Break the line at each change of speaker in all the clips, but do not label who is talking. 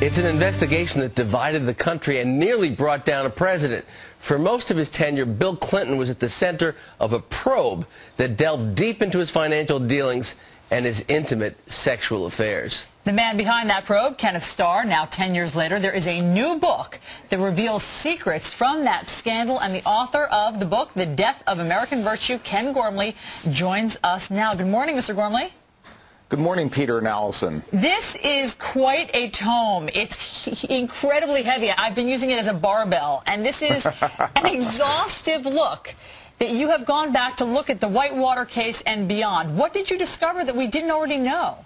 It's an investigation that divided the country and nearly brought down a president. For most of his tenure, Bill Clinton was at the center of a probe that delved deep into his financial dealings and his intimate sexual affairs.
The man behind that probe, Kenneth Starr, now 10 years later, there is a new book that reveals secrets from that scandal, and the author of the book, The Death of American Virtue, Ken Gormley, joins us now. Good morning, Mr. Gormley.
Good morning, Peter and Allison.
This is quite a tome. It's incredibly heavy. I've been using it as a barbell, and this is an exhaustive look that you have gone back to look at the Whitewater case and beyond. What did you discover that we didn't already know?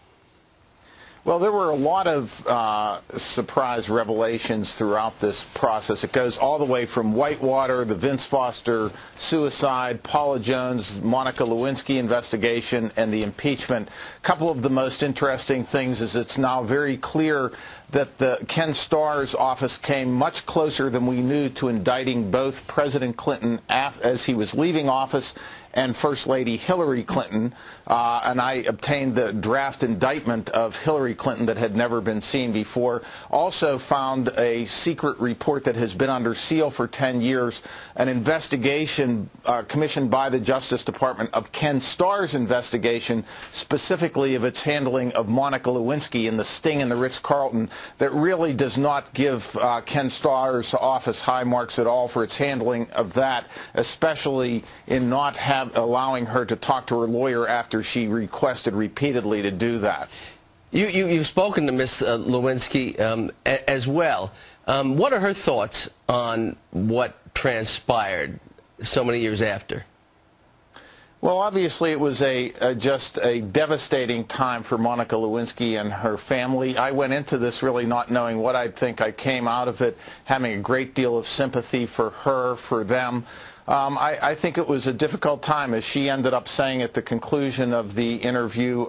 Well, there were a lot of surprise revelations throughout this process. It goes all the way from Whitewater, the Vince Foster suicide, Paula Jones, Monica Lewinsky investigation, and the impeachment. A couple of the most interesting things is it's now very clear that the Ken Starr's office came much closer than we knew to indicting both President Clinton as he was leaving office and First Lady Hillary Clinton, and I obtained the draft indictment of Hillary Clinton that had never been seen before. Also found a secret report that has been under seal for 10 years, an investigation commissioned by the Justice Department of Ken Starr's investigation, specifically of its handling of Monica Lewinsky and the sting in the Ritz-Carlton, that really does not give Ken Starr's office high marks at all for its handling of that, especially in not allowing her to talk to her lawyer after she requested repeatedly to do that.
You've spoken to Ms. Lewinsky as well. What are her thoughts on what transpired so many years after?
Well, obviously, it was just a devastating time for Monica Lewinsky and her family. I went into this really not knowing what I'd think. I came out of it having a great deal of sympathy for her, for them. I think it was a difficult time, as she ended up saying at the conclusion of the interview.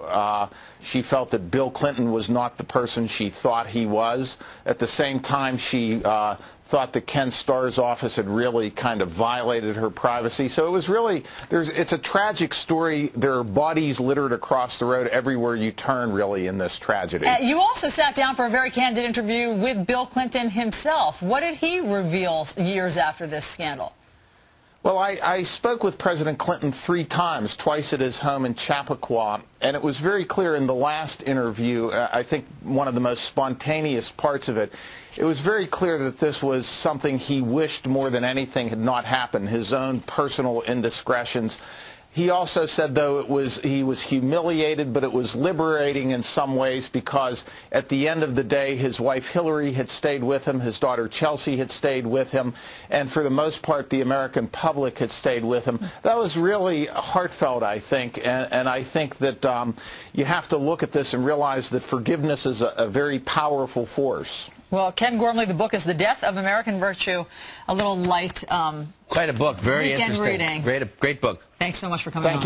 She felt that Bill Clinton was not the person she thought he was. At the same time, she thought that Ken Starr's office had really kind of violated her privacy. So it was really, it's a tragic story. There are bodies littered across the road everywhere you turn, really, in this tragedy.
You also sat down for a very candid interview with Bill Clinton himself. What did he reveal years after this scandal?
Well, I spoke with President Clinton 3 times, twice at his home in Chappaqua, and it was very clear in the last interview, I think one of the most spontaneous parts of it, it was very clear that this was something he wished more than anything had not happened, his own personal indiscretions. He also said, though, he was humiliated, but it was liberating in some ways because at the end of the day, his wife Hillary had stayed with him, his daughter Chelsea had stayed with him, and for the most part, the American public had stayed with him. That was really heartfelt, I think, and I think that you have to look at this and realize that forgiveness is a very powerful force.
Well, Ken Gormley, the book is The Death of American Virtue, a little light
quite a book, very
weekend
interesting.
reading.
Great book.
Thanks so much for coming on.
Thank you.